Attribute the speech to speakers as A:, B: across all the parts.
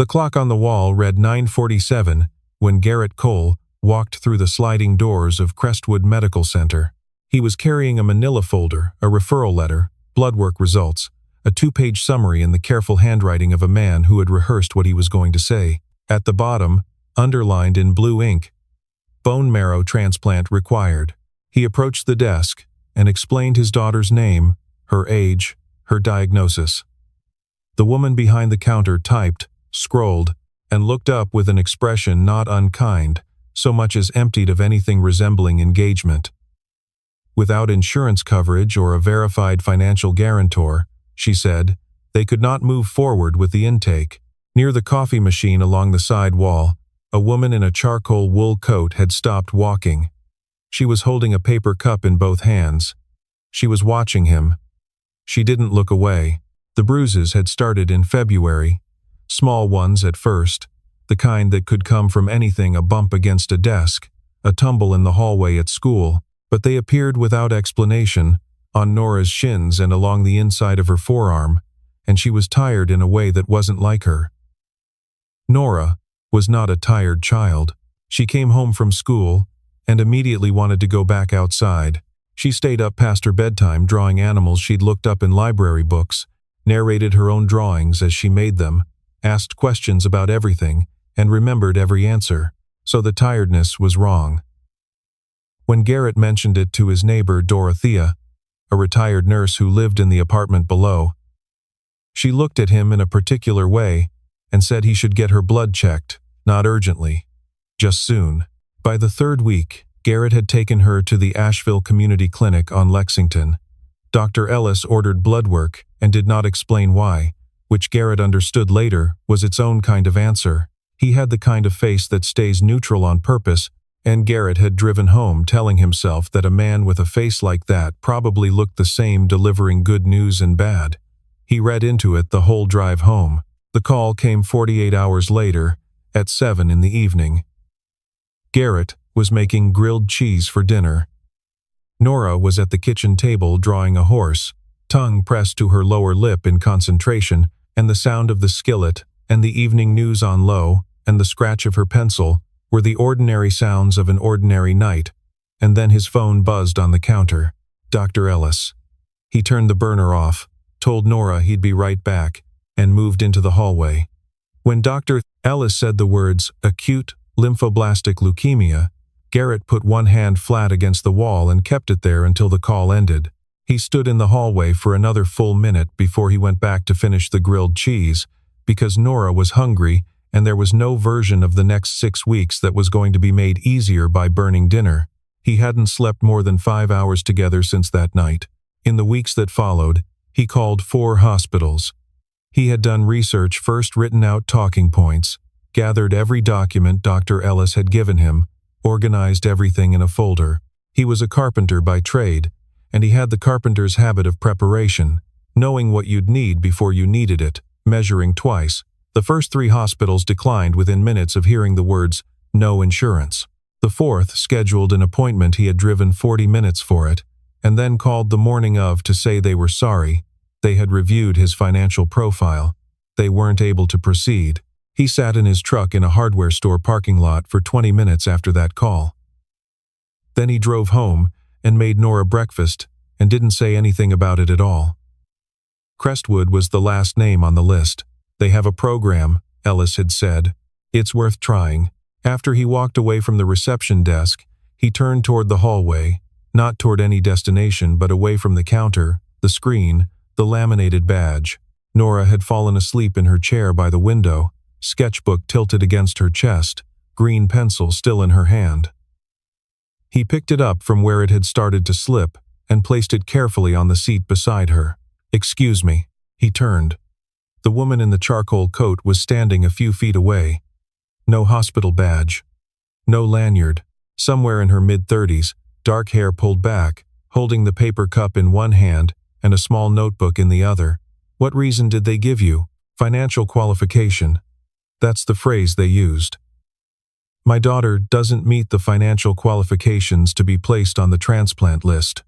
A: The clock on the wall read 9:47 when Garrett Cole walked through the sliding doors of Crestwood Medical Center. He was carrying a manila folder, a referral letter, blood work results, a 2-page summary in the careful handwriting of a man who had rehearsed what he was going to say. At the bottom, underlined in blue ink, bone marrow transplant required. He approached the desk and explained his daughter's name, her age, her diagnosis. The woman behind the counter typed, scrolled, and looked up with an expression not unkind, so much as emptied of anything resembling engagement. Without insurance coverage or a verified financial guarantor, she said, they could not move forward with the intake. Near the coffee machine along the side wall, a woman in a charcoal wool coat had stopped walking. She was holding a paper cup in both hands. She was watching him. She didn't look away. The bruises had started in February. Small ones at first, the kind that could come from anything: a bump against a desk, a tumble in the hallway at school, but they appeared without explanation, on Nora's shins and along the inside of her forearm, and she was tired in a way that wasn't like her. Nora was not a tired child. She came home from school and immediately wanted to go back outside. She stayed up past her bedtime drawing animals she'd looked up in library books, narrated her own drawings as she made them, asked questions about everything, and remembered every answer, so the tiredness was wrong. When Garrett mentioned it to his neighbor Dorothea, a retired nurse who lived in the apartment below, she looked at him in a particular way and said he should get her blood checked, not urgently, just soon. By the 3rd week, Garrett had taken her to the Asheville Community Clinic on Lexington. Dr. Ellis ordered blood work and did not explain why, which Garrett understood later was its own kind of answer. He had the kind of face that stays neutral on purpose, and Garrett had driven home telling himself that a man with a face like that probably looked the same, delivering good news and bad. He read into it the whole drive home. The call came 48 hours later, at 7 in the evening. Garrett was making grilled cheese for dinner. Nora was at the kitchen table drawing a horse, tongue pressed to her lower lip in concentration, and the sound of the skillet, and the evening news on low, and the scratch of her pencil were the ordinary sounds of an ordinary night, and then his phone buzzed on the counter. Dr. Ellis. He turned the burner off, told Nora he'd be right back, and moved into the hallway. When Dr. Ellis said the words, acute lymphoblastic leukemia, Garrett put one hand flat against the wall and kept it there until the call ended. He stood in the hallway for another full minute before he went back to finish the grilled cheese, because Nora was hungry and there was no version of the next 6 weeks that was going to be made easier by burning dinner. He hadn't slept more than 5 hours together since that night. In the weeks that followed, he called 4 hospitals. He had done research, first written out talking points, gathered every document Dr. Ellis had given him, organized everything in a folder. He was a carpenter by trade, and he had the carpenter's habit of preparation, knowing what you'd need before you needed it, measuring twice. The first 3 hospitals declined within minutes of hearing the words, no insurance. The 4th scheduled an appointment. He had driven 40 minutes for it, and then called the morning of to say they were sorry. They had reviewed his financial profile. They weren't able to proceed. He sat in his truck in a hardware store parking lot for 20 minutes after that call. Then he drove home and made Nora breakfast and didn't say anything about it at all. Crestwood was the last name on the list. They have a program, Ellis had said. It's worth trying. After he walked away from the reception desk, he turned toward the hallway, not toward any destination but away from the counter, the screen, the laminated badge. Nora had fallen asleep in her chair by the window, sketchbook tilted against her chest, green pencil still in her hand. He picked it up from where it had started to slip and placed it carefully on the seat beside her. Excuse me. He turned. The woman in the charcoal coat was standing a few feet away. No hospital badge. No lanyard. Somewhere in her mid-30s, dark hair pulled back, holding the paper cup in one hand and a small notebook in the other. What reason did they give you? Financial qualification. That's the phrase they used. My daughter doesn't meet the financial qualifications to be placed on the transplant list.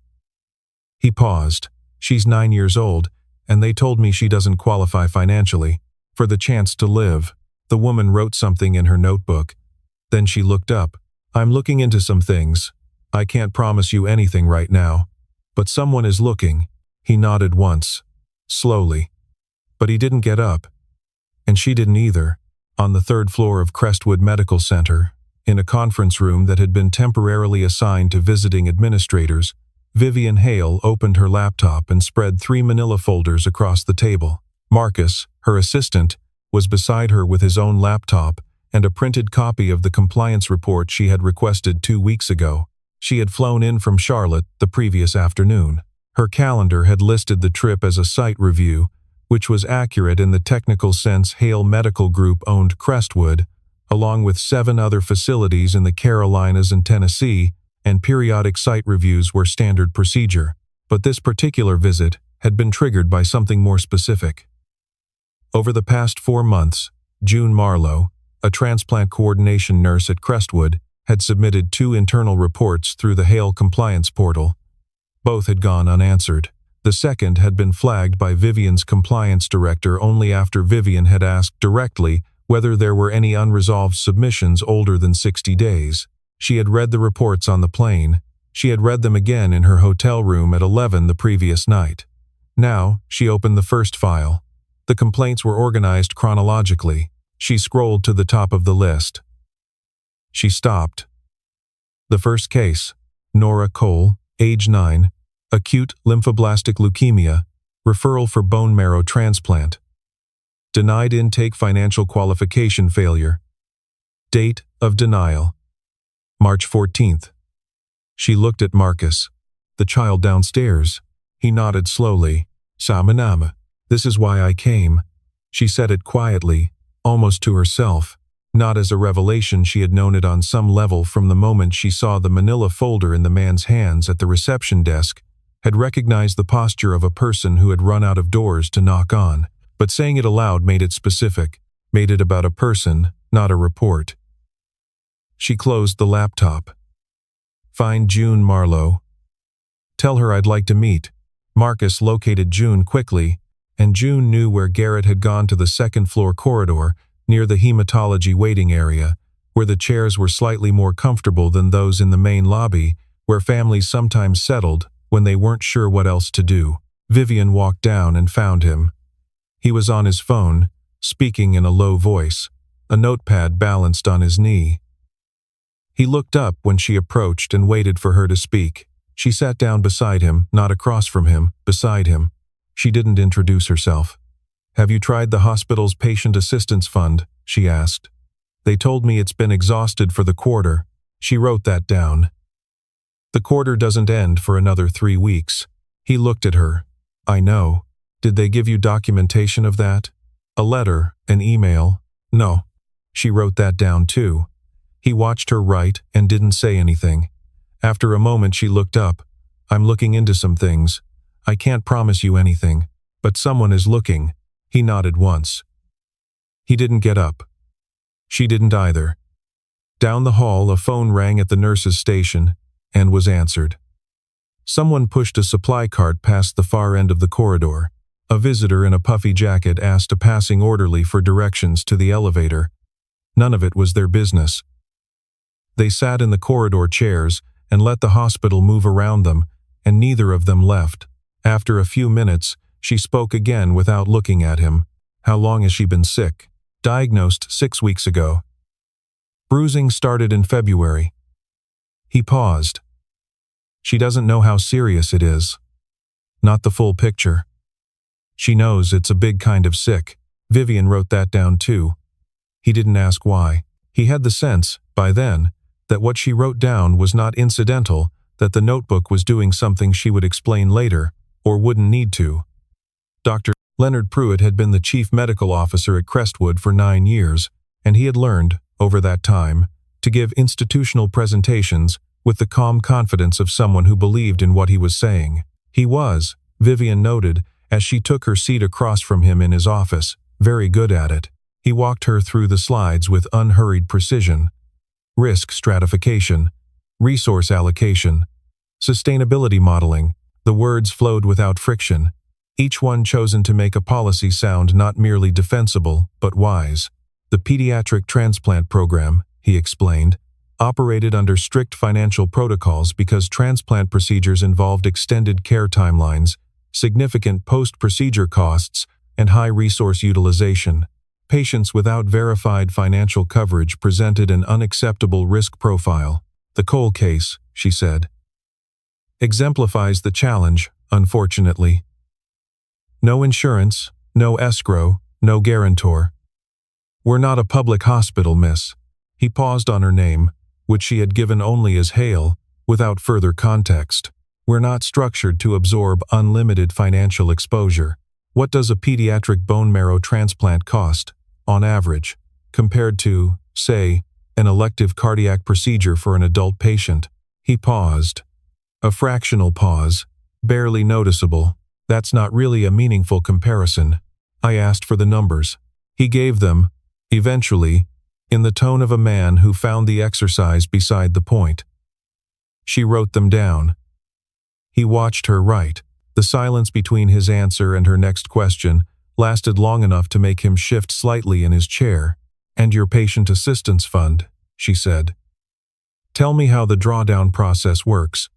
A: He paused. She's 9 years old, and they told me she doesn't qualify financially for the chance to live. The woman wrote something in her notebook. Then she looked up. "I'm looking into some things. I can't promise you anything right now. But someone is looking." He nodded once, slowly. But he didn't get up. And she didn't either. On the third floor of Crestwood Medical Center, in a conference room that had been temporarily assigned to visiting administrators, Vivian Hale opened her laptop and spread 3 manila folders across the table. Marcus, her assistant, was beside her with his own laptop and a printed copy of the compliance report she had requested 2 weeks ago. She had flown in from Charlotte the previous afternoon. Her calendar had listed the trip as a site review, which was accurate in the technical sense. Hale Medical Group owned Crestwood, along with 7 other facilities in the Carolinas and Tennessee, and periodic site reviews were standard procedure. But this particular visit had been triggered by something more specific. Over the past 4 months, June Marlowe, a transplant coordination nurse at Crestwood, had submitted 2 internal reports through the Hale compliance portal. Both had gone unanswered. The second had been flagged by Vivian's compliance director only after Vivian had asked directly whether there were any unresolved submissions older than 60 days. She had read the reports on the plane. She had read them again in her hotel room at 11 the previous night. Now, she opened the first file. The complaints were organized chronologically. She scrolled to the top of the list. She stopped. The first case, Nora Cole, age 9, acute lymphoblastic leukemia, referral for bone marrow transplant. Denied intake, financial qualification failure. Date of denial, March 14th. She looked at Marcus, the child downstairs. He nodded slowly. "Samanama, this is why I came." She said it quietly, almost to herself. Not as a revelation, she had known it on some level from the moment she saw the manila folder in the man's hands at the reception desk, had recognized the posture of a person who had run out of doors to knock on. But saying it aloud made it specific, made it about a person, not a report. She closed the laptop. "Find June Marlowe. Tell her I'd like to meet." Marcus located June quickly, and June knew where Garrett had gone to the second-floor corridor, near the hematology waiting area, where the chairs were slightly more comfortable than those in the main lobby, where families sometimes settled when they weren't sure what else to do. Vivian walked down and found him. He was on his phone, speaking in a low voice, a notepad balanced on his knee. He looked up when she approached and waited for her to speak. She sat down beside him, not across from him, beside him. She didn't introduce herself. "Have you tried the hospital's patient assistance fund?" she asked. "They told me it's been exhausted for the quarter." She wrote that down. "The quarter doesn't end for another 3 weeks. He looked at her. "I know. Did they give you documentation of that? A letter, an email?" "No." She wrote that down too. He watched her write and didn't say anything. After a moment she looked up. "I'm looking into some things. I can't promise you anything, but someone is looking." He nodded once. He didn't get up. She didn't either. Down the hall, a phone rang at the nurse's station and was answered. Someone pushed a supply cart past the far end of the corridor. A visitor in a puffy jacket asked a passing orderly for directions to the elevator. None of it was their business. They sat in the corridor chairs and let the hospital move around them, and neither of them left. After a few minutes, she spoke again without looking at him. "How long has she been sick?" "Diagnosed 6 weeks ago. Bruising started in February." He paused. "She doesn't know how serious it is. Not the full picture. She knows it's a big kind of sick." Vivian wrote that down too. He didn't ask why. He had the sense, by then, that what she wrote down was not incidental, that the notebook was doing something she would explain later, or wouldn't need to. Dr. Leonard Pruitt had been the chief medical officer at Crestwood for 9 years, and he had learned, over that time, to give institutional presentations with the calm confidence of someone who believed in what he was saying. He was, Vivian noted, as she took her seat across from him in his office, very good at it. He walked her through the slides with unhurried precision. Risk stratification, resource allocation, sustainability modeling. The words flowed without friction, each one chosen to make a policy sound not merely defensible, but wise. The pediatric transplant program, he explained, operated under strict financial protocols because transplant procedures involved extended care timelines, significant post-procedure costs, and high resource utilization. Patients without verified financial coverage presented an unacceptable risk profile. The Cole case, she said, exemplifies the challenge, unfortunately. No insurance, no escrow, no guarantor. We're not a public hospital, miss. He paused on her name, which she had given only as Hale, without further context. We're not structured to absorb unlimited financial exposure. What does a pediatric bone marrow transplant cost, on average, compared to, say, an elective cardiac procedure for an adult patient? He paused. A fractional pause, barely noticeable. That's not really a meaningful comparison. I asked for the numbers. He gave them, eventually, in the tone of a man who found the exercise beside the point. She wrote them down. He watched her write. The silence between his answer and her next question lasted long enough to make him shift slightly in his chair. And your patient assistance fund, she said. Tell me how the drawdown process works.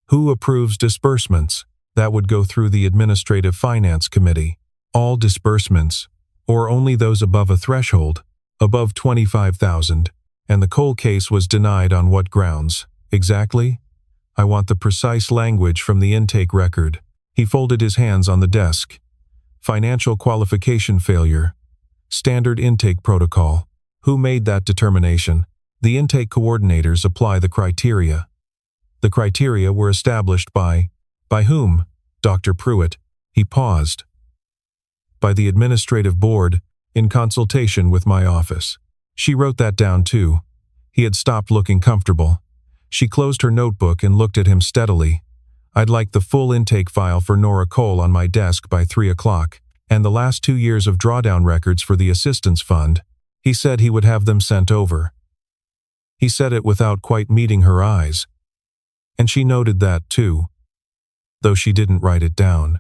A: Who approves disbursements? That would go through the Administrative Finance Committee. All disbursements, or only those above a threshold, above $25,000, and the Cole case was denied on what grounds? Exactly? I want the precise language from the intake record. He folded his hands on the desk. Financial qualification failure. Standard intake protocol. Who made that determination? The intake coordinators apply the criteria. The criteria were established by whom? Dr. Pruitt. He paused. By the administrative board, in consultation with my office. She wrote that down too. He had stopped looking comfortable. She closed her notebook and looked at him steadily. I'd like the full intake file for Nora Cole on my desk by 3 o'clock, and the last 2 years of drawdown records for the assistance fund. He said he would have them sent over. He said it without quite meeting her eyes. And she noted that too, though she didn't write it down.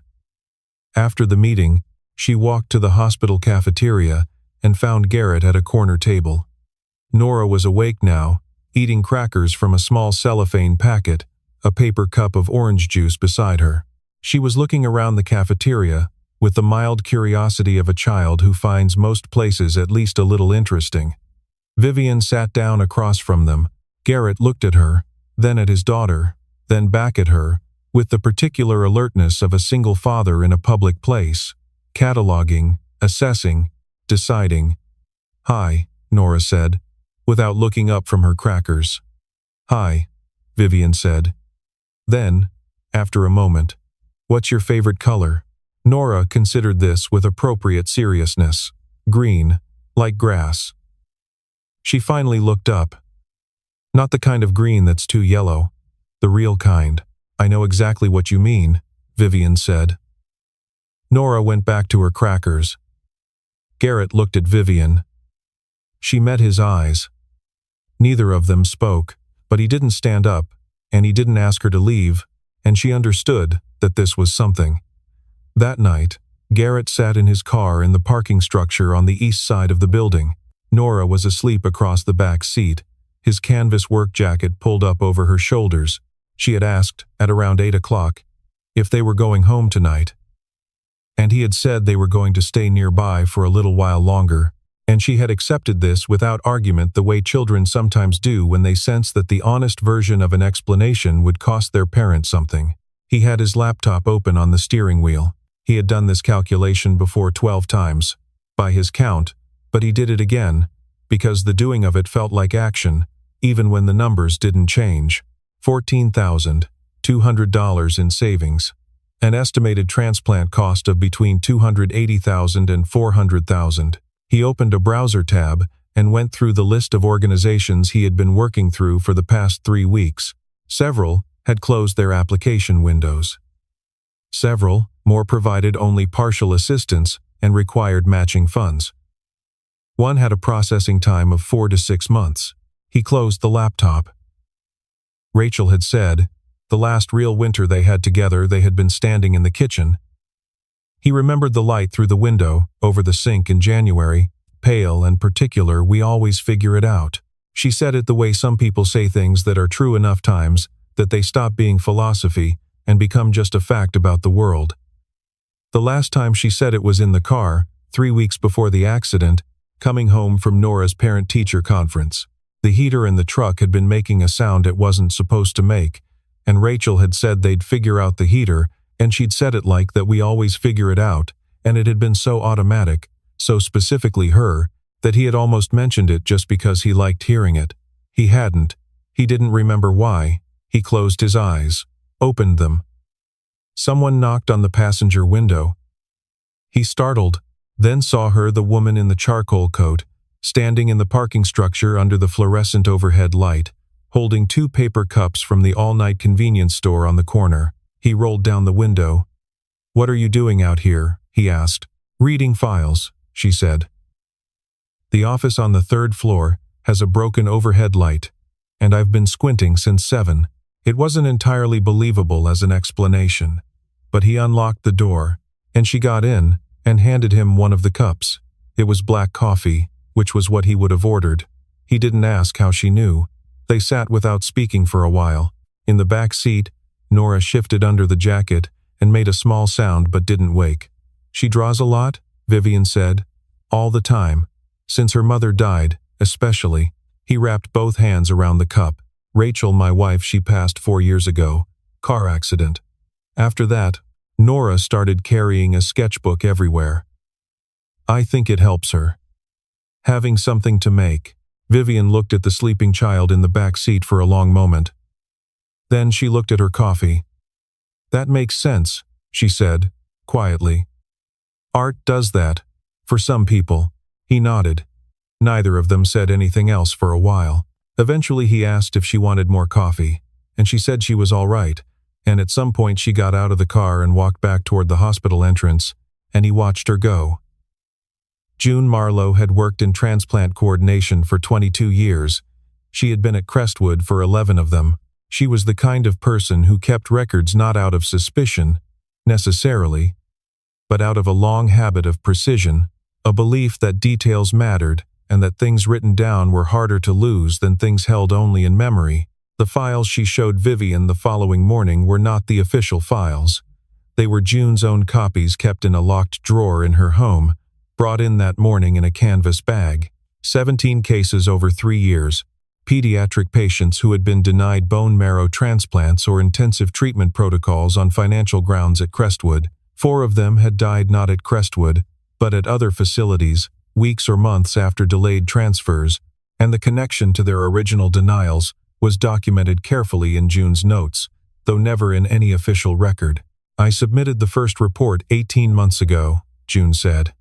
A: After the meeting, she walked to the hospital cafeteria and found Garrett at a corner table. Nora was awake now, eating crackers from a small cellophane packet, a paper cup of orange juice beside her. She was looking around the cafeteria with the mild curiosity of a child who finds most places at least a little interesting. Vivian sat down across from them. Garrett looked at her, then at his daughter, then back at her, with the particular alertness of a single father in a public place, cataloging, assessing, deciding. Hi, Nora said, without looking up from her crackers. Hi, Vivian said. Then, after a moment, what's your favorite color? Nora considered this with appropriate seriousness. Green, like grass. She finally looked up. Not the kind of green that's too yellow. The real kind. I know exactly what you mean, Vivian said. Nora went back to her crackers. Garrett looked at Vivian. She met his eyes. Neither of them spoke, but he didn't stand up, and he didn't ask her to leave, and she understood that this was something. That night, Garrett sat in his car in the parking structure on the east side of the building. Nora was asleep across the back seat, his canvas work jacket pulled up over her shoulders. She had asked, at around 8 o'clock, if they were going home tonight. And he had said they were going to stay nearby for a little while longer, and she had accepted this without argument the way children sometimes do when they sense that the honest version of an explanation would cost their parent something. He had his laptop open on the steering wheel. He had done this calculation before 12 times, by his count, but he did it again, because the doing of it felt like action, even when the numbers didn't change. $14,200 in savings. An estimated transplant cost of between $280,000 and $400,000. He opened a browser tab and went through the list of organizations he had been working through for the past 3 weeks. Several had closed their application windows. Several more provided only partial assistance and required matching funds. One had a processing time of 4 to 6 months. He closed the laptop. Rachel had said, the last real winter they had together they had been standing in the kitchen. He remembered the light through the window, over the sink in January, pale and particular, we always figure it out. She said it the way some people say things that are true enough times that they stop being philosophy and become just a fact about the world. The last time she said it was in the car, 3 weeks before the accident, coming home from Nora's parent-teacher conference. The heater in the truck had been making a sound it wasn't supposed to make, and Rachel had said they'd figure out the heater, and she'd said it like that we always figure it out, and it had been so automatic, so specifically her, that he had almost mentioned it just because he liked hearing it. He hadn't. He didn't remember why. He closed his eyes, opened them. Someone knocked on the passenger window. He startled, then saw her, the woman in the charcoal coat, standing in the parking structure under the fluorescent overhead light, holding 2 paper cups from the all-night convenience store on the corner. He rolled down the window. "What are you doing out here?" he asked. "Reading files," she said. "The office on the 3rd floor has a broken overhead light, and I've been squinting since 7. It wasn't entirely believable as an explanation, but he unlocked the door, and she got in and handed him one of the cups. It was black coffee, which was what he would have ordered. He didn't ask how she knew. They sat without speaking for a while. In the back seat, Nora shifted under the jacket and made a small sound but didn't wake. "She draws a lot?" Vivian said. "All the time. Since her mother died, especially." He wrapped both hands around the cup. "Rachel, my wife, she passed 4 years ago. Car accident. After that, Nora started carrying a sketchbook everywhere. I think it helps her. Having something to make." Vivian looked at the sleeping child in the back seat for a long moment. Then she looked at her coffee. "That makes sense," she said, quietly. "Art does that. For some people." He nodded. Neither of them said anything else for a while. Eventually he asked if she wanted more coffee, and she said she was all right, and at some point she got out of the car and walked back toward the hospital entrance, and he watched her go. June Marlowe had worked in transplant coordination for 22 years. She had been at Crestwood for 11 of them. She was the kind of person who kept records not out of suspicion, necessarily, but out of a long habit of precision, a belief that details mattered and that things written down were harder to lose than things held only in memory. The files she showed Vivian the following morning were not the official files. They were June's own copies kept in a locked drawer in her home, brought in that morning in a canvas bag. 17 cases over 3 years. Pediatric patients who had been denied bone marrow transplants or intensive treatment protocols on financial grounds at Crestwood. 4 of them had died not at Crestwood, but at other facilities, weeks or months after delayed transfers, and the connection to their original denials was documented carefully in June's notes, though never in any official record. "I submitted the first report 18 months ago," June said.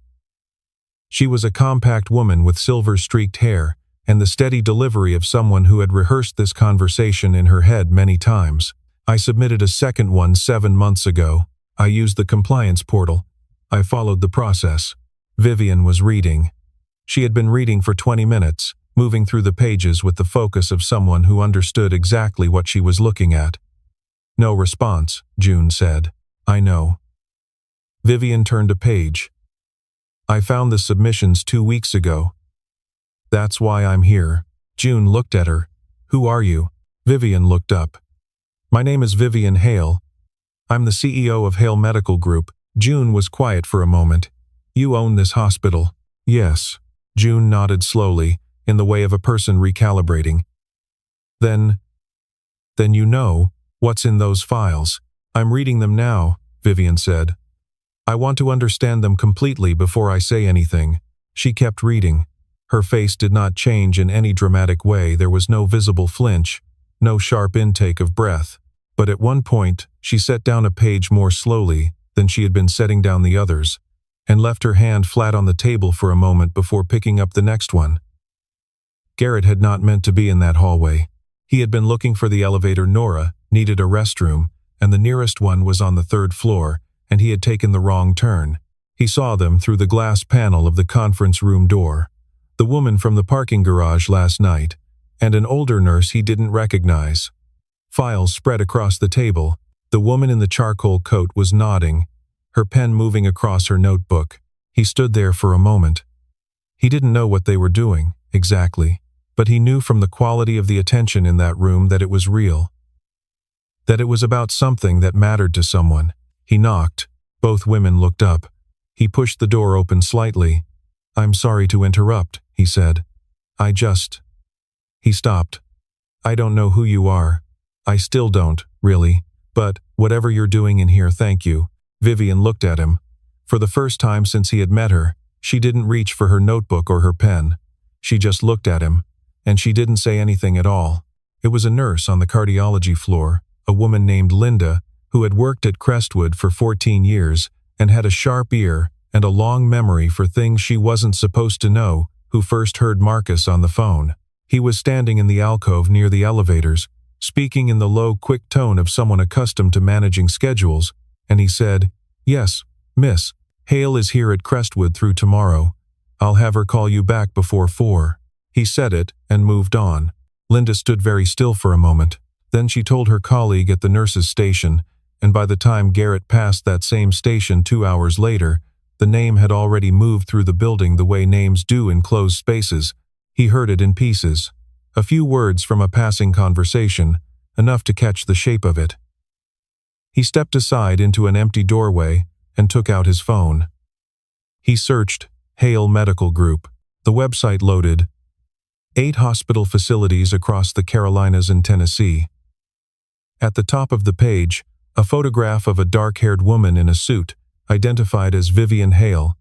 A: She was a compact woman with silver-streaked hair and the steady delivery of someone who had rehearsed this conversation in her head many times. "I submitted a second one 7 months ago. I used the compliance portal. I followed the process." Vivian was reading. She had been reading for 20 minutes, moving through the pages with the focus of someone who understood exactly what she was looking at. "No response," June said. "I know." Vivian turned a page. "I found the submissions 2 weeks ago. That's why I'm here." June looked at her. "Who are you?" Vivian looked up. "My name is Vivian Hale. I'm the CEO of Hale Medical Group." June was quiet for a moment. "You own this hospital?" "Yes." June nodded slowly, in the way of a person recalibrating. Then you know what's in those files." "I'm reading them now," Vivian said. "I want to understand them completely before I say anything." She kept reading. Her face did not change in any dramatic way. There was no visible flinch, no sharp intake of breath. But at one point, she set down a page more slowly than she had been setting down the others, and left her hand flat on the table for a moment before picking up the next one. Garrett had not meant to be in that hallway. He had been looking for the elevator. Nora needed a restroom, and the nearest one was on the 3rd floor, and he had taken the wrong turn. He saw them through the glass panel of the conference room door. The woman from the parking garage last night, and an older nurse he didn't recognize. Files spread across the table. The woman in the charcoal coat was nodding, her pen moving across her notebook. He stood there for a moment. He didn't know what they were doing, exactly, but he knew from the quality of the attention in that room that it was real. That it was about something that mattered to someone. He knocked. Both women looked up. He pushed the door open slightly. "I'm sorry to interrupt," he said. He stopped. "I don't know who you are. I still don't, really. But, whatever you're doing in here, thank you." Vivian looked at him. For the first time since he had met her, she didn't reach for her notebook or her pen. She just looked at him, and she didn't say anything at all. It was a nurse on the cardiology floor, a woman named Linda, who had worked at Crestwood for 14 years and had a sharp ear and a long memory for things she wasn't supposed to know, who first heard Marcus on the phone. He was standing in the alcove near the elevators, speaking in the low, quick tone of someone accustomed to managing schedules, and he said, "Yes, miss. Hale is here at Crestwood through tomorrow. I'll have her call you back before 4. He said it and moved on. Linda stood very still for a moment. Then she told her colleague at the nurse's station, and by the time Garrett passed that same station 2 hours later, the name had already moved through the building the way names do in closed spaces. He heard it in pieces. A few words from a passing conversation, enough to catch the shape of it. He stepped aside into an empty doorway and took out his phone. He searched Hale Medical Group. The website loaded. 8 hospital facilities across the Carolinas and Tennessee. At the top of the page, a photograph of a dark-haired woman in a suit, identified as Vivian Hale.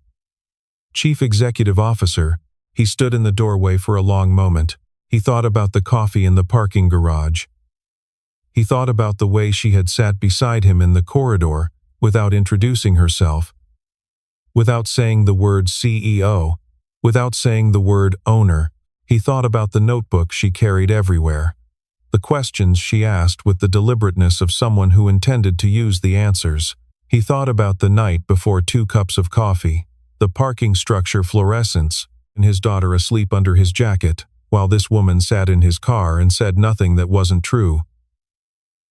A: Chief Executive Officer. He stood in the doorway for a long moment. He thought about the coffee in the parking garage. He thought about the way she had sat beside him in the corridor, without introducing herself, without saying the word CEO, without saying the word owner. He thought about the notebook she carried everywhere, the questions she asked with the deliberateness of someone who intended to use the answers. He thought about the night before 2 cups of coffee, the parking structure fluorescence, and his daughter asleep under his jacket, while this woman sat in his car and said nothing that wasn't true.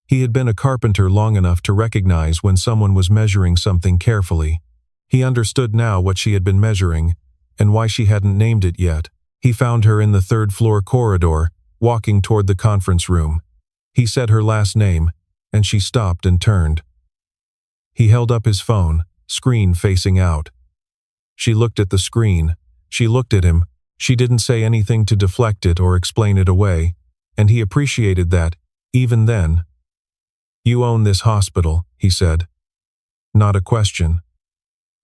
A: He had been a carpenter long enough to recognize when someone was measuring something carefully. He understood now what she had been measuring, and why she hadn't named it yet. He found her in the 3rd-floor corridor, walking toward the conference room. He said her last name, and she stopped and turned. He held up his phone, screen facing out. She looked at the screen. She looked at him. She didn't say anything to deflect it or explain it away, and he appreciated that, even then. "You own this hospital," he said. Not a question.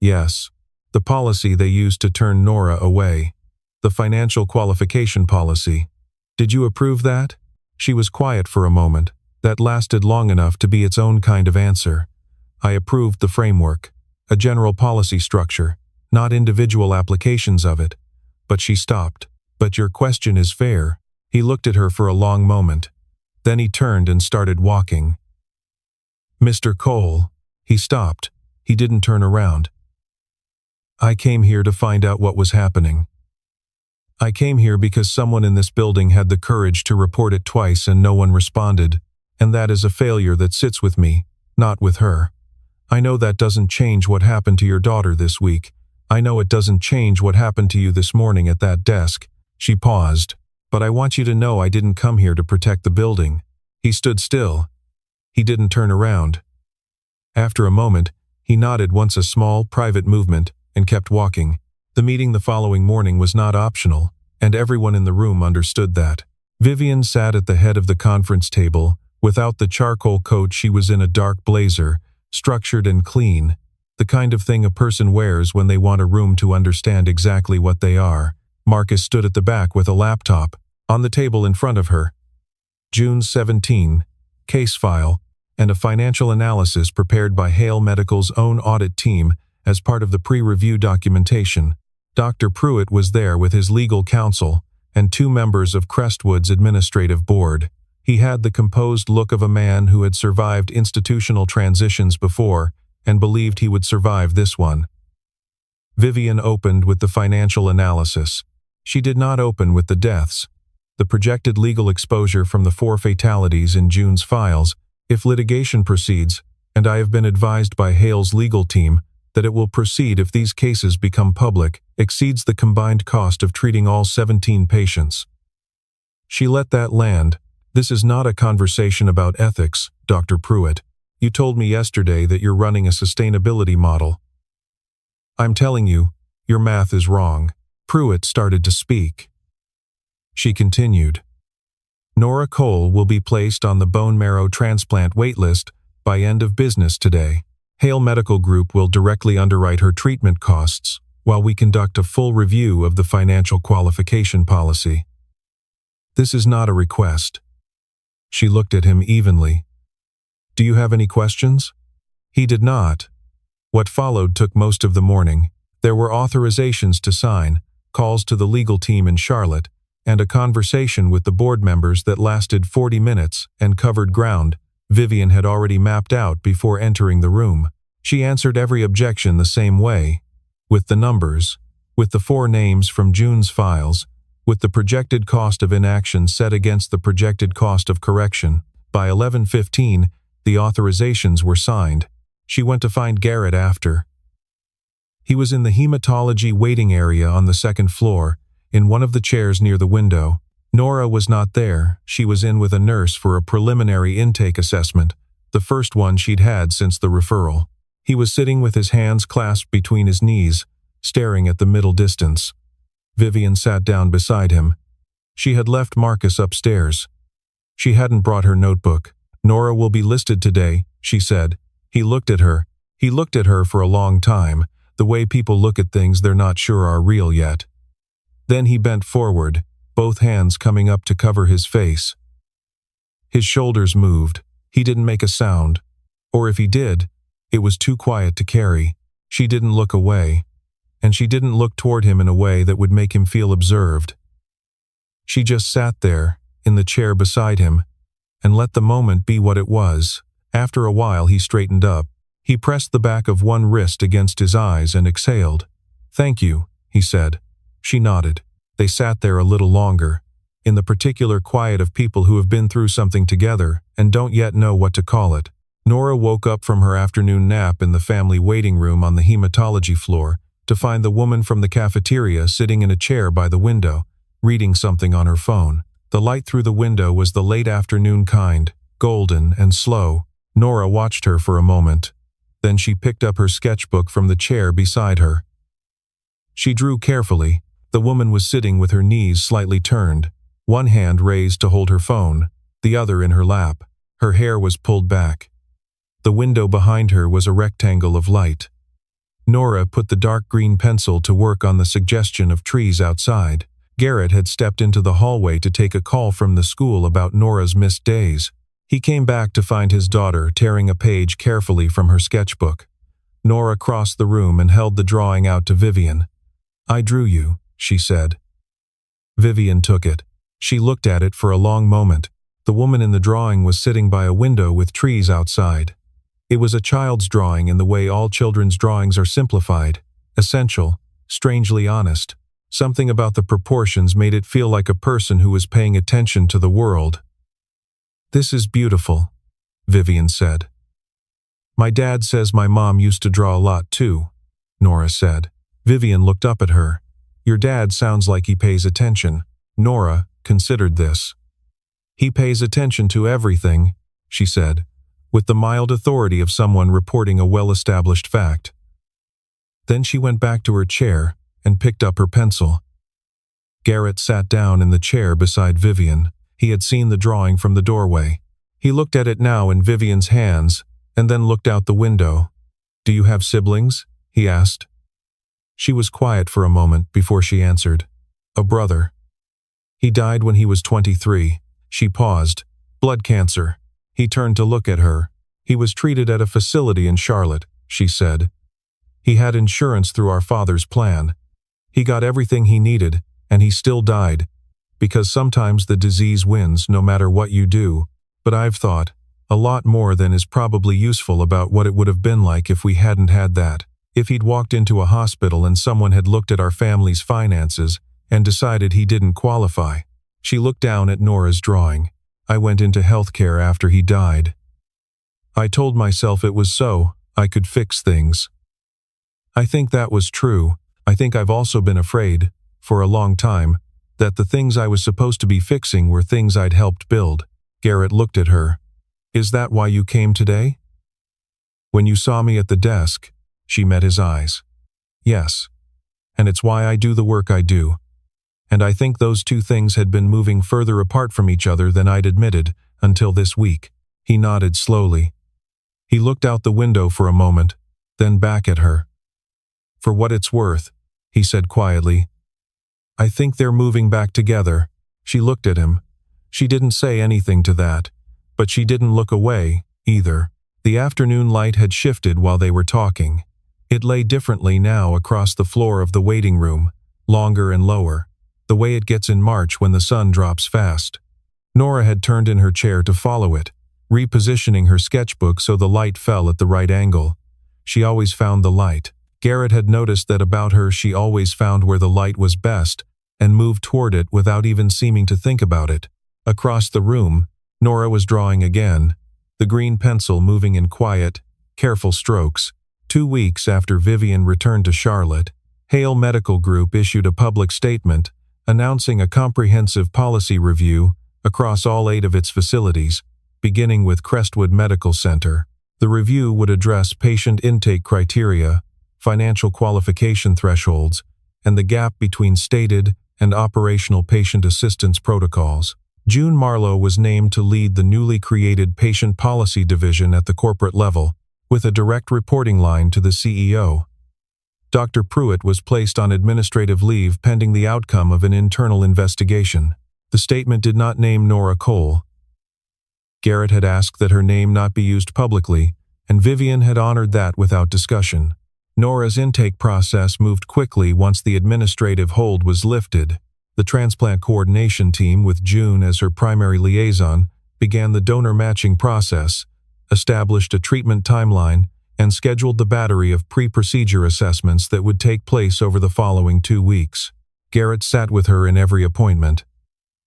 A: Yes. The policy they used to turn Nora away. The financial qualification policy. "Did you approve that?" She was quiet for a moment. That lasted long enough to be its own kind of answer. "I approved the framework, a general policy structure, not individual applications of it." But she stopped. "But your question is fair." He looked at her for a long moment. Then he turned and started walking. "Mr. Cole." He stopped. He didn't turn around. "I came here to find out what was happening. I came here because someone in this building had the courage to report it twice and no one responded, and that is a failure that sits with me, not with her. I know that doesn't change what happened to your daughter this week. I know it doesn't change what happened to you this morning at that desk." She paused. "But I want you to know I didn't come here to protect the building." He stood still. He didn't turn around. After a moment, he nodded once, a small, private movement, and kept walking. The meeting the following morning was not optional, and everyone in the room understood that. Vivian sat at the head of the conference table. Without the charcoal coat, she was in a dark blazer, structured and clean, the kind of thing a person wears when they want a room to understand exactly what they are. Marcus stood at the back with a laptop. On the table in front of her, June 17, case file, and a financial analysis prepared by Hale Medical's own audit team as part of the pre-review documentation. Dr. Pruitt was there with his legal counsel and 2 members of Crestwood's administrative board. He had the composed look of a man who had survived institutional transitions before and believed he would survive this one. Vivian opened with the financial analysis. She did not open with the deaths. The projected legal exposure from the 4 fatalities in June's files, if litigation proceeds, and I have been advised by Hale's legal team that it will proceed if these cases become public, exceeds the combined cost of treating all 17 patients. She let that land. This is not a conversation about ethics, Dr. Pruitt. You told me yesterday that you're running a sustainability model. I'm telling you, your math is wrong. Pruitt started to speak. She continued. Nora Cole will be placed on the bone marrow transplant waitlist by end of business today. Hale Medical Group will directly underwrite her treatment costs while we conduct a full review of the financial qualification policy. This is not a request. She looked at him evenly. Do you have any questions? He did not. What followed took most of the morning. There were authorizations to sign, calls to the legal team in Charlotte, and a conversation with the board members that lasted 40 minutes and covered ground Vivian had already mapped out before entering the room. She answered every objection the same way, with the numbers, with the 4 names from June's files, with the projected cost of inaction set against the projected cost of correction. By 11:15, the authorizations were signed. She went to find Garrett after. He was in the hematology waiting area on the 2nd floor, in one of the chairs near the window. Nora was not there. She was in with a nurse for a preliminary intake assessment, the first one she'd had since the referral. He was sitting with his hands clasped between his knees, staring at the middle distance. Vivian sat down beside him. She had left Marcus upstairs. She hadn't brought her notebook. Nora will be listed today, she said. He looked at her. He looked at her for a long time, the way people look at things they're not sure are real yet. Then he bent forward, both hands coming up to cover his face. His shoulders moved. He didn't make a sound. Or if he did, it was too quiet to carry. She didn't look away. And she didn't look toward him in a way that would make him feel observed. She just sat there, in the chair beside him, and let the moment be what it was. After a while he straightened up. He pressed the back of one wrist against his eyes and exhaled. "Thank you," he said. She nodded. They sat there a little longer, in the particular quiet of people who have been through something together and don't yet know what to call it. Nora woke up from her afternoon nap in the family waiting room on the hematology floor to find the woman from the cafeteria sitting in a chair by the window, reading something on her phone. The light through the window was the late afternoon kind, golden and slow. Nora watched her for a moment. Then she picked up her sketchbook from the chair beside her. She drew carefully. The woman was sitting with her knees slightly turned, one hand raised to hold her phone, the other in her lap. Her hair was pulled back. The window behind her was a rectangle of light. Nora put the dark green pencil to work on the suggestion of trees outside. Garrett had stepped into the hallway to take a call from the school about Nora's missed days. He came back to find his daughter tearing a page carefully from her sketchbook. Nora crossed the room and held the drawing out to Vivian. "I drew you," she said. Vivian took it. She looked at it for a long moment. The woman in the drawing was sitting by a window with trees outside. It was a child's drawing in the way all children's drawings are simplified, essential, strangely honest. Something about the proportions made it feel like a person who was paying attention to the world. "This is beautiful," Vivian said. "My dad says my mom used to draw a lot too," Nora said. Vivian looked up at her. "Your dad sounds like he pays attention." Nora considered this. "He pays attention to everything," she said, with the mild authority of someone reporting a well-established fact. Then she went back to her chair and picked up her pencil. Garrett sat down in the chair beside Vivian. He had seen the drawing from the doorway. He looked at it now in Vivian's hands and then looked out the window. "Do you have siblings?" he asked. She was quiet for a moment before she answered. "A brother. He died when he was 23. She paused. "Blood cancer." He turned to look at her. "He was treated at a facility in Charlotte," she said. "He had insurance through our father's plan. He got everything he needed, and he still died, because sometimes the disease wins no matter what you do. But I've thought a lot more than is probably useful about what it would have been like if we hadn't had that. If he'd walked into a hospital and someone had looked at our family's finances and decided he didn't qualify." She looked down at Nora's drawing. "I went into healthcare after he died. I told myself it was so I could fix things. I think that was true, I think I've also been afraid, for a long time, that the things I was supposed to be fixing were things I'd helped build. Garrett looked at her. Is that why you came today? When you saw me at the desk, she met his eyes. Yes. And it's why I do the work I do. And I think those two things had been moving further apart from each other than I'd admitted until this week. He nodded slowly. He looked out the window for a moment, then back at her. For what it's worth, he said quietly, I think they're moving back together. She looked at him. She didn't say anything to that, but she didn't look away, either. The afternoon light had shifted while they were talking. It lay differently now across the floor of the waiting room, longer and lower, the way it gets in March when the sun drops fast. Nora had turned in her chair to follow it, repositioning her sketchbook so the light fell at the right angle. She always found the light. Garrett had noticed that about her she always found where the light was best and moved toward it without even seeming to think about it. Across the room, Nora was drawing again, the green pencil moving in quiet, careful strokes. 2 weeks after Vivian returned to Charlotte, Hale Medical Group issued a public statement announcing a comprehensive policy review across all 8 of its facilities, beginning with Crestwood Medical Center. The review would address patient intake criteria, financial qualification thresholds, and the gap between stated and operational patient assistance protocols. June Marlowe was named to lead the newly created Patient Policy Division at the corporate level, with a direct reporting line to the CEO. Dr. Pruitt was placed on administrative leave pending the outcome of an internal investigation. The statement did not name Nora Cole. Garrett had asked that her name not be used publicly, and Vivian had honored that without discussion. Nora's intake process moved quickly once the administrative hold was lifted. The transplant coordination team, with June as her primary liaison, began the donor matching process, established a treatment timeline, and scheduled the battery of pre-procedure assessments that would take place over the following 2 weeks. Garrett sat with her in every appointment.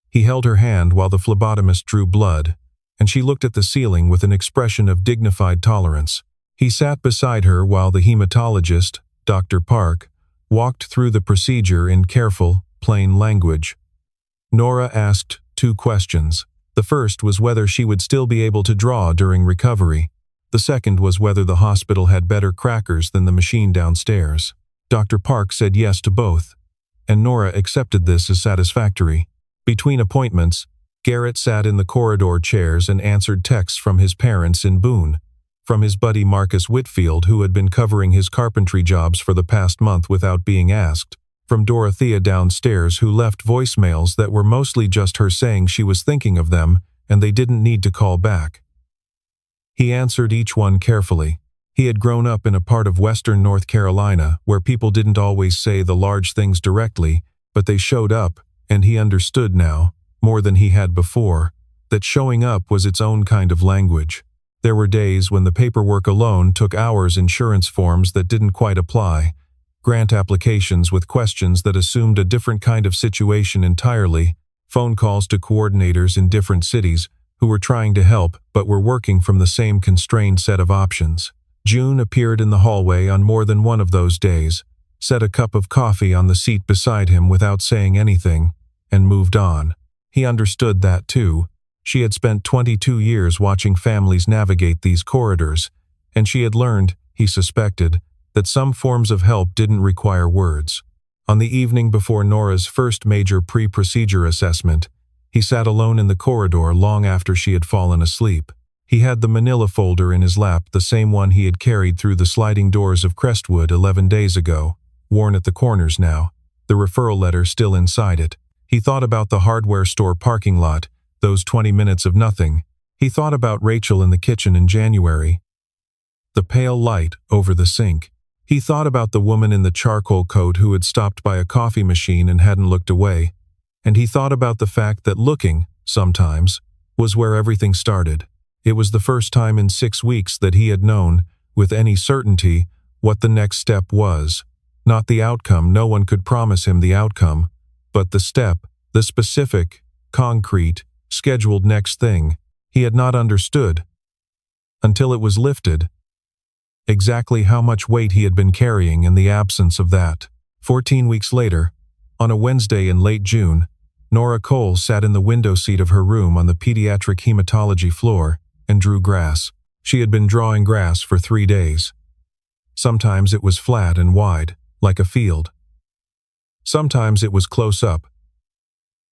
A: He held her hand while the phlebotomist drew blood, and she looked at the ceiling with an expression of dignified tolerance. He sat beside her while the hematologist, Dr. Park, walked through the procedure in careful, plain language. Nora asked 2 questions. The first was whether she would still be able to draw during recovery. The second was whether the hospital had better crackers than the machine downstairs. Dr. Park said yes to both, and Nora accepted this as satisfactory. Between appointments, Garrett sat in the corridor chairs and answered texts from his parents in Boone, from his buddy Marcus Whitfield, who had been covering his carpentry jobs for the past month without being asked, from Dorothea downstairs, who left voicemails that were mostly just her saying she was thinking of them and they didn't need to call back. He answered each one carefully. He had grown up in a part of western North Carolina where people didn't always say the large things directly, but they showed up, and he understood now, more than he had before, that showing up was its own kind of language. There were days when the paperwork alone took hours, insurance forms that didn't quite apply, grant applications with questions that assumed a different kind of situation entirely, phone calls to coordinators in different cities who were trying to help but were working from the same constrained set of options. June appeared in the hallway on more than one of those days, set a cup of coffee on the seat beside him without saying anything, and moved on. He understood that too. She had spent 22 years watching families navigate these corridors, and she had learned, he suspected, that some forms of help didn't require words. On the evening before Nora's first major pre-procedure assessment, he sat alone in the corridor long after she had fallen asleep. He had the manila folder in his lap, the same one he had carried through the sliding doors of Crestwood 11 days ago, worn at the corners now, the referral letter still inside it. He thought about the hardware store parking lot, those 20 minutes of nothing. He thought about Rachel in the kitchen in January, the pale light over the sink. He thought about the woman in the charcoal coat who had stopped by a coffee machine and hadn't looked away. And he thought about the fact that looking, sometimes, was where everything started. It was the first time in 6 weeks that he had known, with any certainty, what the next step was. Not the outcome, no one could promise him the outcome, but the step, the specific, concrete, scheduled next thing. He had not understood, until it was lifted, exactly how much weight he had been carrying in the absence of that. 14 weeks later, on a Wednesday in late June, Nora Cole sat in the window seat of her room on the pediatric hematology floor and drew grass. She had been drawing grass for 3 days. Sometimes it was flat and wide, like a field. Sometimes it was close up,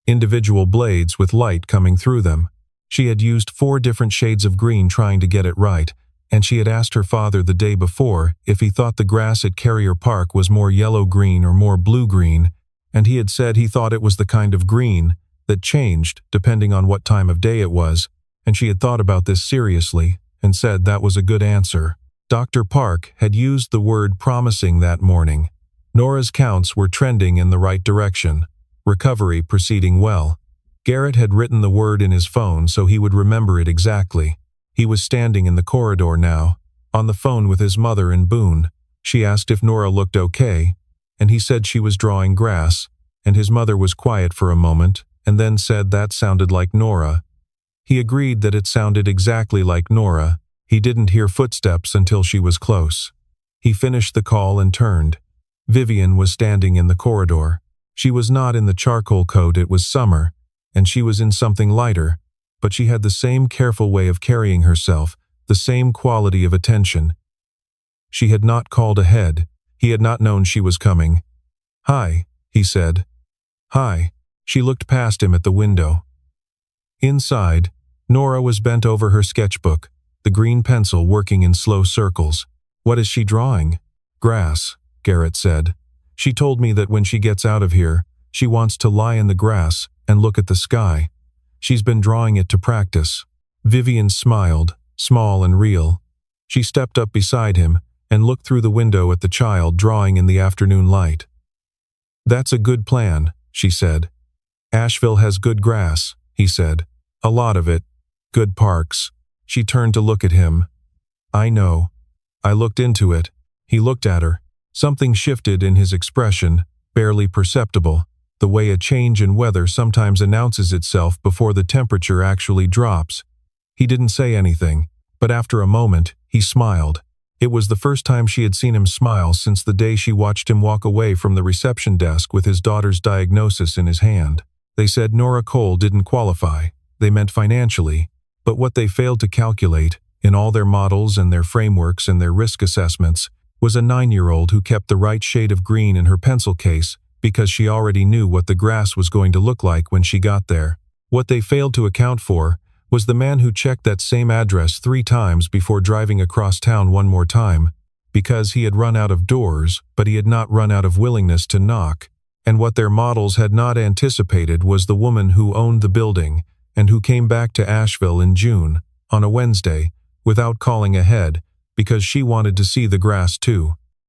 A: individual blades with light coming through them. She had used 4 different shades of green trying to get it right, and she had asked her father the day before if he thought the grass at Carrier Park was more yellow-green or more blue-green, and he had said he thought it was the kind of green that changed depending on what time of day it was, and she had thought about this seriously and said that was a good answer. Dr. Park had used the word promising that morning. Nora's counts were trending in the right direction, recovery proceeding well. Garrett had written the word in his phone so he would remember it exactly. He was standing in the corridor now, on the phone with his mother in Boone. She asked if Nora looked okay, and he said she was drawing grass, and his mother was quiet for a moment, and then said that sounded like Nora. He agreed that it sounded exactly like Nora. He didn't hear footsteps until she was close. He finished the call and turned. Vivian was standing in the corridor. She was not in the charcoal coat, it was summer, and she was in something lighter, but she had the same careful way of carrying herself, the same quality of attention. She had not called ahead. He had not known she was coming. "Hi," he said. "Hi." She looked past him at the window. Inside, Nora was bent over her sketchbook, the green pencil working in slow circles. "What is she drawing?" "Grass," Garrett said. "She told me that when she gets out of here, she wants to lie in the grass and look at the sky. She's been drawing it to practice." Vivian smiled, small and real. She stepped up beside him and looked through the window at the child drawing in the afternoon light. "That's a good plan," she said. "Asheville has good grass," he said. "A lot of it. Good parks." She turned to look at him. "I know." I looked into it. He looked at her. Something shifted in his expression, barely perceptible, the way a change in weather sometimes announces itself before the temperature actually drops. He didn't say anything, but after a moment, he smiled. It was the first time she had seen him smile since the day she watched him walk away from the reception desk with his daughter's diagnosis in his hand. They said Nora Cole didn't qualify. They meant financially, but what they failed to calculate, in all their models and their frameworks and their risk assessments, was a 9-year-old who kept the right shade of green in her pencil case because she already knew what the grass was going to look like when she got there. What they failed to account for was the man who checked that same address 3 times before driving across town one more time, because he had run out of doors, but he had not run out of willingness to knock. And what their models had not anticipated was the woman who owned the building and who came back to Asheville in June, on a Wednesday, without calling ahead, because she wanted to see the grass too.